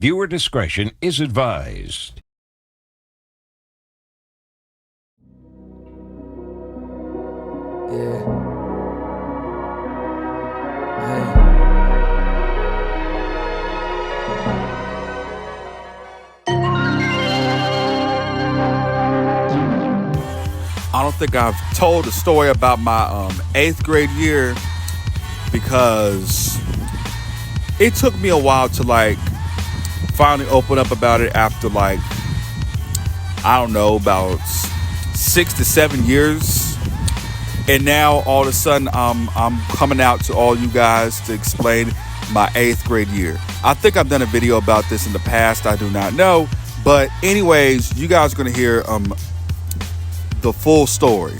Viewer discretion is advised. Yeah. Hey. I don't think I've told a story about my 8th grade year because it took me a while to finally open up about it after I don't know, about 6 to 7 years. And now all of a sudden I'm coming out to all you guys to explain my 8th grade year. I think I've done a video about this in the past. I do not know. But anyways, you guys are going to hear the full story.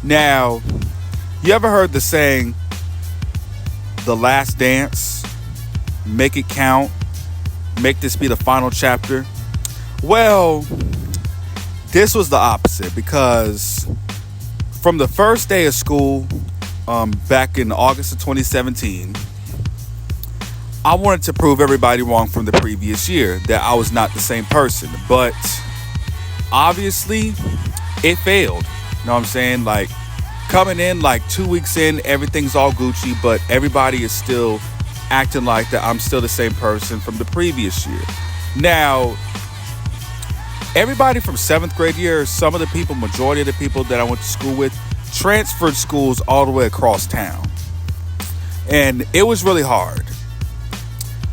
Now, you ever heard the saying, "The last dance, make it count, make this be the final chapter"? Well, this was the opposite, because from the first day of school, back in August of 2017, I wanted to prove everybody wrong from the previous year, that I was not the same person. But obviously, it failed. You know what I'm saying? Coming in 2 weeks in, everything's all Gucci, but everybody is still acting like that I'm still the same person from the previous year. Now, everybody from 7th grade year, some of the people, majority of the people that I went to school with, transferred schools all the way across town. And it was really hard.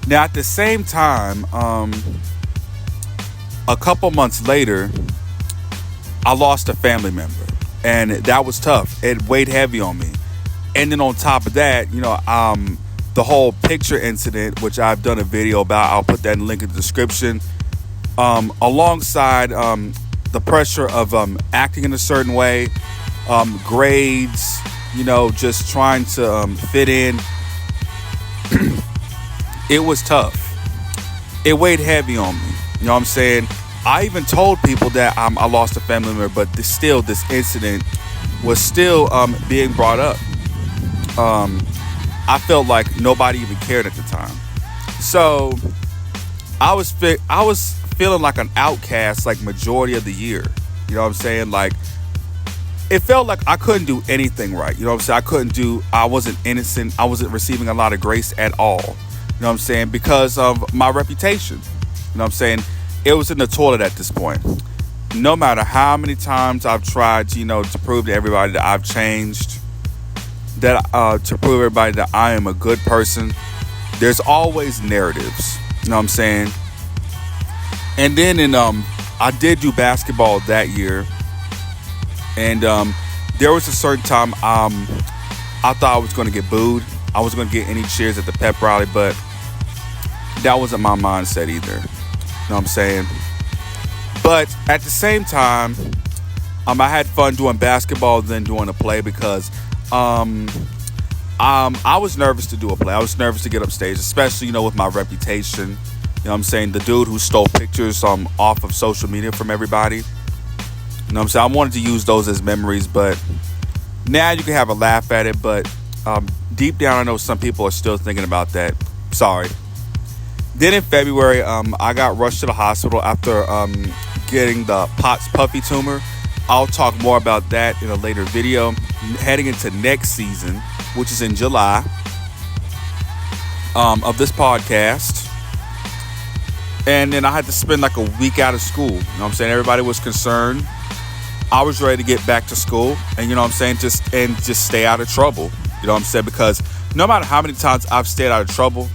Now, at the same time, a couple months later, I lost a family member, and that was tough. It weighed heavy on me. And then on top of that, the whole picture incident, which I've done a video about, I'll put that in the link in the description, alongside the pressure of acting in a certain way, grades, just trying to fit in. It was tough. It weighed heavy on me. You know what I'm saying? I even told people that I lost a family member, but this incident was still being brought up. I felt like nobody even cared at the time. So I was feeling like an outcast majority of the year. You know what I'm saying? It felt like I couldn't do anything right. You know what I'm saying? I wasn't innocent. I wasn't receiving a lot of grace at all. You know what I'm saying? Because of my reputation. You know what I'm saying? It was in the toilet at this point. No matter how many times I've tried, to prove to everybody that I've changed, that to prove everybody that I am a good person, there's always narratives. You know what I'm saying? And then I did do basketball that year, and there was a certain time I thought I was going to get booed. I was going to get any cheers at the pep rally, but that wasn't my mindset either. You know what I'm saying? But at the same time, I had fun doing basketball than doing a play, because I was nervous to do a play. I was nervous to get up stage, especially, with my reputation. You know what I'm saying? The dude who stole pictures off of social media from everybody. You know what I'm saying? I wanted to use those as memories, but now you can have a laugh at it. But deep down, I know some people are still thinking about that. Sorry. Then in February, I got rushed to the hospital after getting the Pott's puffy tumor. I'll talk more about that in a later video. Heading into next season, which is in July, of this podcast. And then I had to spend a week out of school. You know what I'm saying? Everybody was concerned. I was ready to get back to school, and you know what I'm saying, just stay out of trouble. You know what I'm saying? Because no matter how many times I've stayed out of trouble,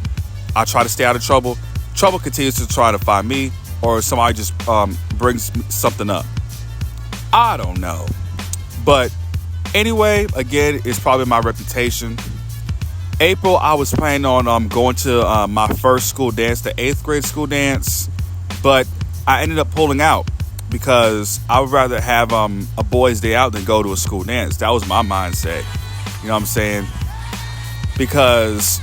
I try to stay out of trouble. Trouble continues to try to find me, or somebody just brings something up. I don't know. But anyway, again, it's probably my reputation. April, I was planning on going to my first school dance, the 8th grade school dance, but I ended up pulling out because I would rather have a boys' day out than go to a school dance. That was my mindset. You know what I'm saying? Because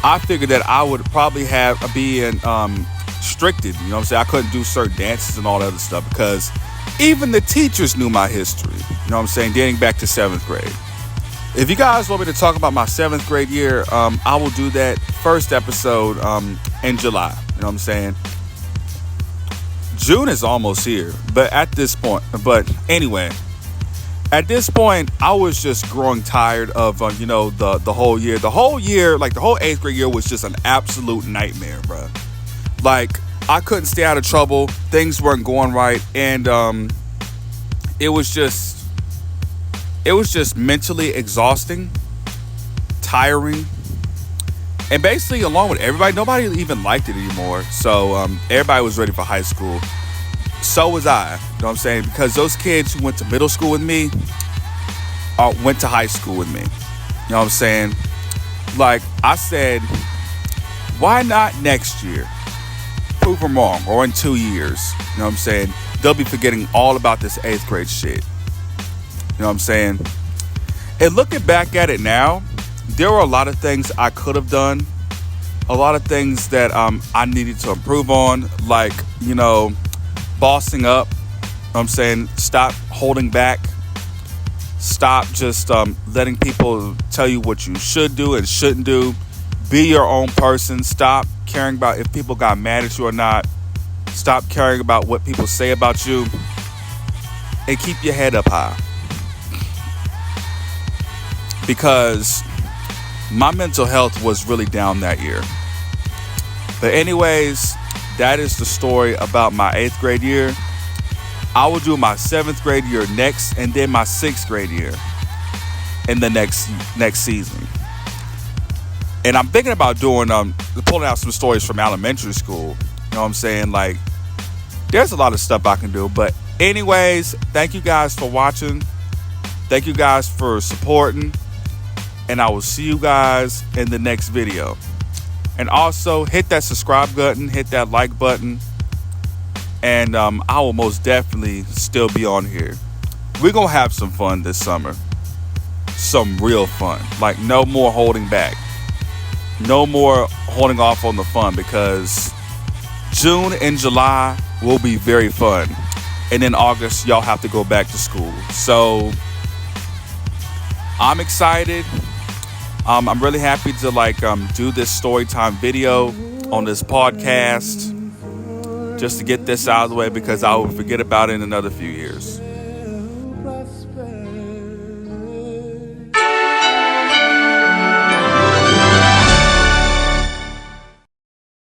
I figured that I would probably be restricted. You know what I'm saying? I couldn't do certain dances and all that other stuff because even the teachers knew my history. You know what I'm saying? Dating back to 7th grade. If you guys want me to talk about my 7th grade year, I will do that first episode in July. You know what I'm saying? June is almost here, but at this point, at this point, I was just growing tired of, the whole year. The whole year, like the whole 8th grade year was just an absolute nightmare, bro. Like, I couldn't stay out of trouble. Things weren't going right. And it was just mentally exhausting, tiring. And basically, along with everybody, nobody even liked it anymore. So everybody was ready for high school. So was I. You know what I'm saying? Because those kids who went to middle school with me went to high school with me. You know what I'm saying? Like, I said, why not next year? Prove them wrong. Or in 2 years. You know what I'm saying? They'll be forgetting all about this 8th grade shit. You know what I'm saying? And looking back at it now, there were a lot of things I could have done. A lot of things that I needed to improve on. Like, bossing up. You know what I'm saying? Stop holding back. Stop just letting people tell you what you should do and shouldn't do. Be your own person. Stop caring about if people got mad at you or not. Stop caring about what people say about you. And keep your head up high. Because my mental health was really down that year. But anyways, that is the story about my 8th grade year. I will do my 7th grade year next, and then my 6th grade year in the next season. And I'm thinking about pulling out some stories from elementary school. You know what I'm saying? Like, there's a lot of stuff I can do. But anyways, thank you guys for watching. Thank you guys for supporting. And I will see you guys in the next video. And also, hit that subscribe button, hit that like button. And I will most definitely still be on here. We're going to have some fun this summer. Some real fun. Like, no more holding back. No more holding off on the fun, because June and July will be very fun. And in August, y'all have to go back to school. So, I'm excited. I'm really happy to do this story time video on this podcast, just to get this out of the way, because I will forget about it in another few years.